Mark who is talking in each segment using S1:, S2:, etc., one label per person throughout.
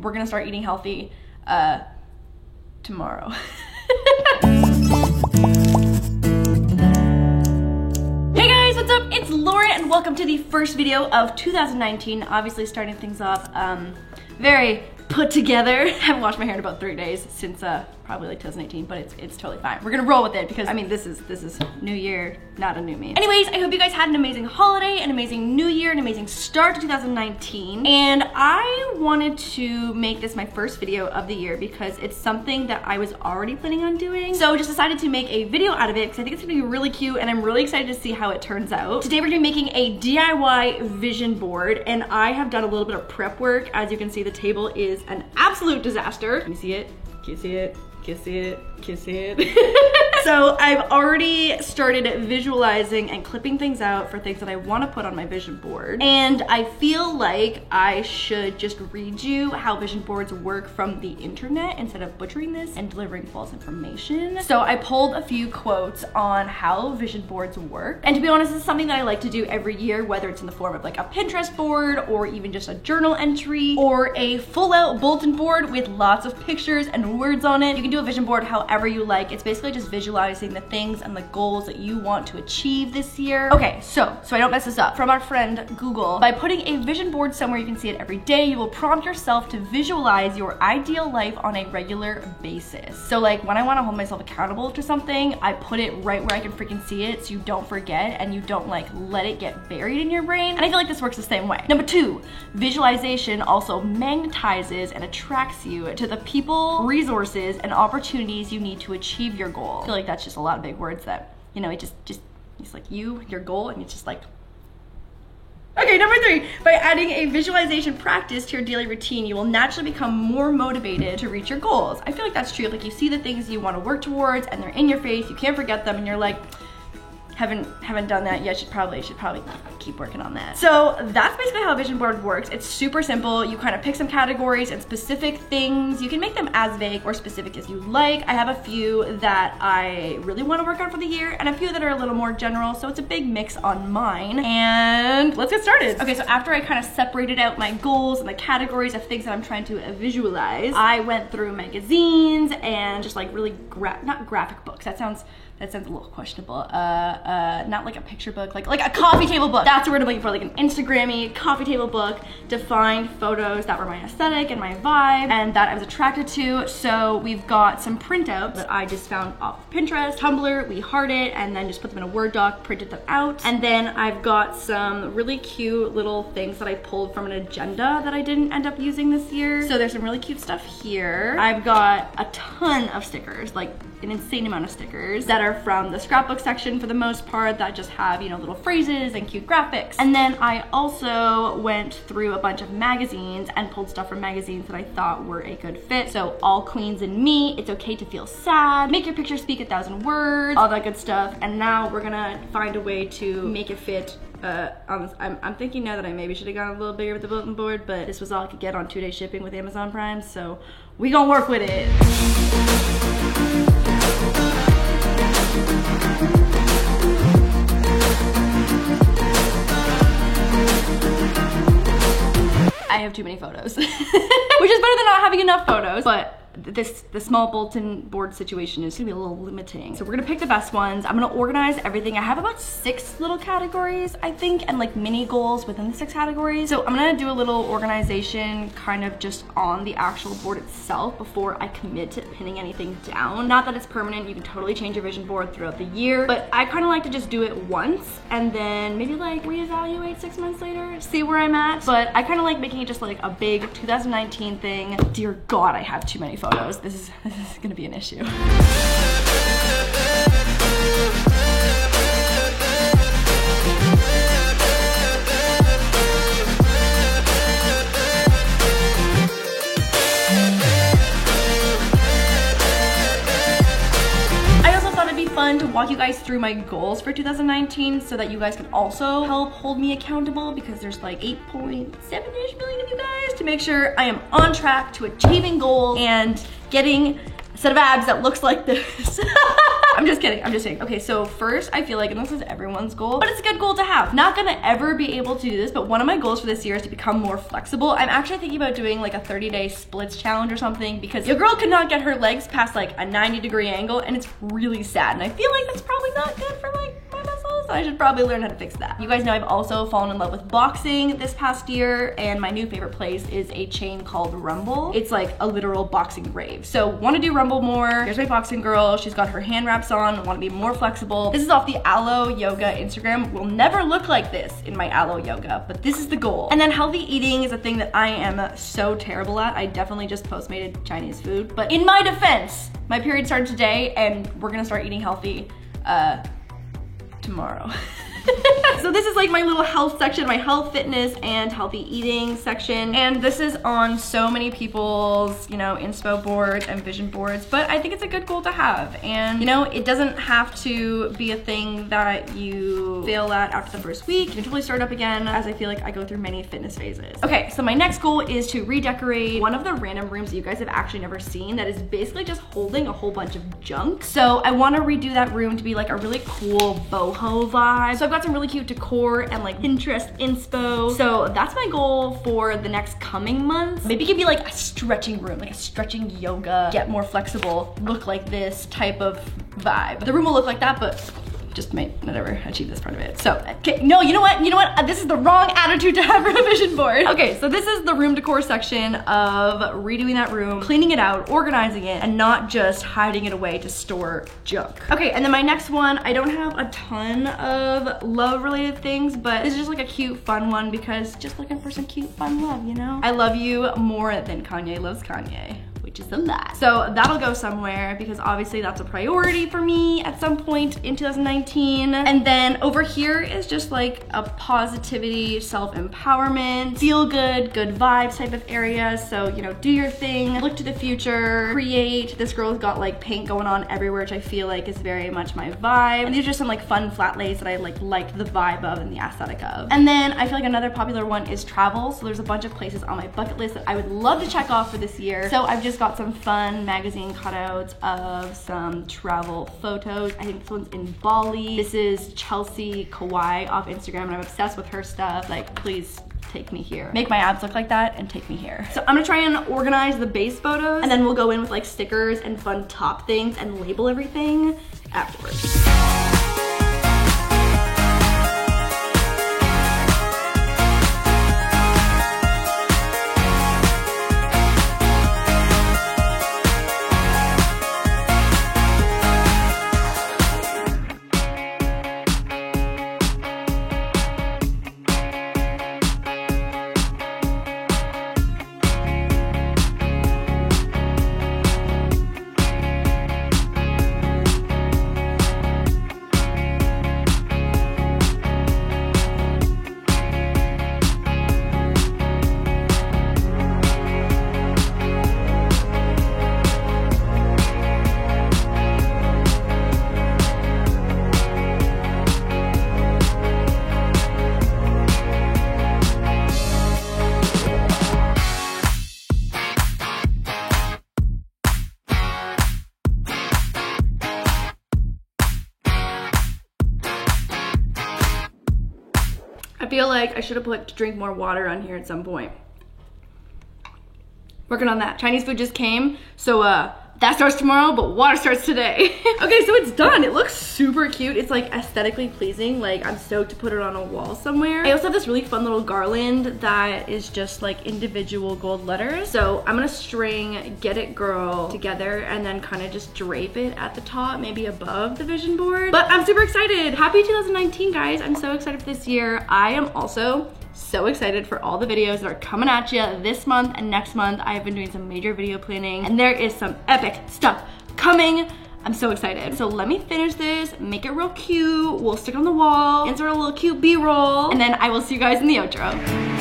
S1: we're gonna start eating healthy tomorrow. Hey guys, what's up? It's Laura and welcome to the first video of 2019. Obviously starting things off very put together. I haven't washed my hair in about 3 days since probably like 2018, but it's totally fine. We're gonna roll with it because I mean this is new year, not a new me. Anyways, I hope you guys had an amazing holiday, an amazing new year, an amazing start to 2019. And I wanted to make this my first video of the year because it's something that I was already planning on doing. So just decided to make a video out of it because I think it's gonna be really cute and I'm really excited to see how it turns out. Today we're gonna be making a DIY vision board and I have done a little bit of prep work. As you can see, the table is an absolute disaster. Can you see it? Can you see it? Can you see it? Can you see it? So I've already started visualizing and clipping things out for things that I want to put on my vision board. And I feel like I should just read you how vision boards work from the internet instead of butchering this and delivering false information. So I pulled a few quotes on how vision boards work. And to be honest, this is something that I like to do every year, whether it's in the form of like a Pinterest board or even just a journal entry or a full out bulletin board with lots of pictures and words on it. You can do a vision board however you like. It's basically just visualizing the things and the goals that you want to achieve this year. Okay, so I don't mess this up. From our friend Google, by putting a vision board somewhere you can see it every day, you will prompt yourself to visualize your ideal life on a regular basis. So like when I want to hold myself accountable to something, I put it right where I can freaking see it so you don't forget and you don't like let it get buried in your brain. And I feel like this works the same way. Number 2, visualization also magnetizes and attracts you to the people, resources, and opportunities you need to achieve your goal. I feel like that's just a lot of big words that, you know, it's like your goal, and it's just like. Okay, number 3, by adding a visualization practice to your daily routine, you will naturally become more motivated to reach your goals. I feel like that's true. Like you see the things you want to work towards and they're in your face, you can't forget them, and you're like, haven't done that yet, should probably keep working on that. So that's basically how a vision board works. It's super simple. You kind of pick some categories and specific things. You can make them as vague or specific as you like. I have a few that I really want to work on for the year and a few that are a little more general, so it's a big mix on mine. And let's get started. Okay, so after I kind of separated out my goals and the categories of things that I'm trying to visualize, I went through magazines and just like really not graphic books. That sounds a little questionable. Not like a picture book, like a coffee table book. That's the word I'm looking for, like an Instagrammy coffee table book to find photos that were my aesthetic and my vibe and that I was attracted to. So we've got some printouts that I just found off Pinterest, Tumblr. We heart it and then just put them in a Word doc, printed them out. And then I've got some really cute little things that I pulled from an agenda that I didn't end up using this year. So there's some really cute stuff here. I've got a ton of stickers, like an insane amount of stickers that are from the scrapbook section for the most part, that just have, you know, little phrases and cute graphics. And then I also went through a bunch of magazines and pulled stuff from magazines that I thought were a good fit. So All Queens and Me, It's Okay to Feel Sad, Make Your Picture Speak 1,000 Words, all that good stuff. And now we're gonna find a way to make it fit. I'm thinking now that I maybe should have gone a little bigger with the bulletin board, but this was all I could get on 2-day shipping with Amazon Prime, so we gonna work with it. I have too many photos, which is better than not having enough photos, but the small bulletin board situation is gonna be a little limiting. So we're gonna pick the best ones. I'm gonna organize everything. I have about 6 little categories, I think, and like mini goals within the 6 categories. So I'm gonna do a little organization kind of just on the actual board itself before I commit to pinning anything down. Not that it's permanent, you can totally change your vision board throughout the year, but I kind of like to just do it once and then maybe like reevaluate 6 months later, see where I'm at. But I kind of like making it just like a big 2019 thing. Dear God, I have too many photos. This is gonna be an issue. Fun to walk you guys through my goals for 2019 so that you guys can also help hold me accountable, because there's like 8.7-ish million of you guys, to make sure I am on track to achieving goals and getting a set of abs that looks like this. I'm just kidding. I'm just saying. Okay, so first I feel like, and this is everyone's goal, but it's a good goal to have. Not gonna ever be able to do this, but one of my goals for this year is to become more flexible. I'm actually thinking about doing like a 30-day splits challenge or something, because your girl cannot get her legs past like a 90-degree angle, and it's really sad. And I feel like that's probably not good for like my muscles. I should probably learn how to fix that. You guys know I've also fallen in love with boxing this past year, and my new favorite place is a chain called Rumble. It's like a literal boxing rave. So want to do Rumble more. Here's my boxing girl. She's got her hand wraps on. Want to be more flexible. This is off the LAUR yoga Instagram. Will never look like this in my LAUR yoga, but this is the goal. And then healthy eating is a thing that I am so terrible at. I definitely just Postmated Chinese food, but in my defense, my period started today and we're gonna start eating healthy tomorrow. So this is like my little health section, my health, fitness, and healthy eating section. And this is on so many people's, you know, inspo boards and vision boards, but I think it's a good goal to have. And you know, it doesn't have to be a thing that you fail at after the first week. You can totally start up again, as I feel like I go through many fitness phases. Okay, so my next goal is to redecorate one of the random rooms that you guys have actually never seen that is basically just holding a whole bunch of junk. So I want to redo that room to be like a really cool boho vibe. So I've got some really cute decor and like Pinterest inspo. So that's my goal for the next coming months. Maybe it could be like a stretching room, like a stretching yoga, get more flexible, look like this type of vibe. The room will look like that, but just might not ever achieve this part of it. So, okay, no, you know what? This is the wrong attitude to have for a vision board. Okay, so this is the room decor section of redoing that room, cleaning it out, organizing it, and not just hiding it away to store junk. Okay, and then my next one, I don't have a ton of love related things, but this is just like a cute, fun one because just looking for some cute, fun love, you know? I love you more than Kanye loves Kanye, which is a lot. So that'll go somewhere because obviously that's a priority for me at some point in 2019. And then over here is just like a positivity, self-empowerment, feel good, good vibes type of area. So, you know, do your thing, look to the future, create. This girl's got like paint going on everywhere, which I feel like is very much my vibe. And these are just some like fun flat lays that I like the vibe of and the aesthetic of. And then I feel like another popular one is travel. So there's a bunch of places on my bucket list that I would love to check off for this year. So I've just got some fun magazine cutouts of some travel photos. I think this one's in Bali. This is Chelsea Kawai off Instagram, and I'm obsessed with her stuff. Like, please take me here. Make my abs look like that and take me here. So I'm gonna try and organize the base photos, and then we'll go in with like stickers and fun top things and label everything afterwards. I feel like I should have put drink more water on here at some point. Working on that. Chinese food just came, so that starts tomorrow, but water starts today. Okay, so it's done. It looks super cute. It's like aesthetically pleasing. Like, I'm stoked to put it on a wall somewhere. I also have this really fun little garland that is just like individual gold letters. So I'm gonna string Get It Girl together and then kind of just drape it at the top, maybe above the vision board. But I'm super excited. Happy 2019, guys. I'm so excited for this year. I am also so excited for all the videos that are coming at you this month and next month. I have been doing some major video planning and there is some epic stuff coming. I'm so excited. So let me finish this, make it real cute. We'll stick it on the wall, insert a little cute B-roll, and then I will see you guys in the outro.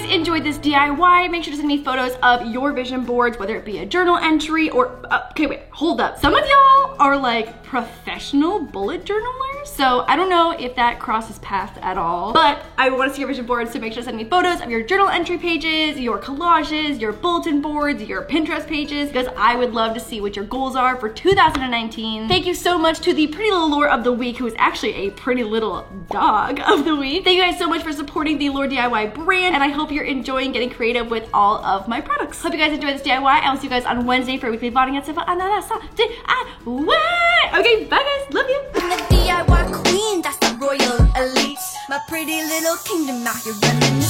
S1: Enjoyed enjoyed this DIY, make sure to send me photos of your vision boards, whether it be a journal entry or, okay, wait, hold up. Some of y'all are like professional bullet journalers, so I don't know if that crosses paths at all, but I want to see your vision boards, so make sure to send me photos of your journal entry pages, your collages, your bulletin boards, your Pinterest pages, because I would love to see what your goals are for 2019. Thank you so much to the pretty little Laur of the week, who is actually a pretty little dog of the week. Thank you guys so much for supporting the LAURDIY brand, and I hope you're enjoying getting creative with all of my products. Hope you guys enjoy this DIY. I'll see you guys on Wednesday for weekly vlogging and stuff. Okay, bye guys, love you.
S2: I'm the DIY queen, that's the royal elite. My pretty little kingdom out here running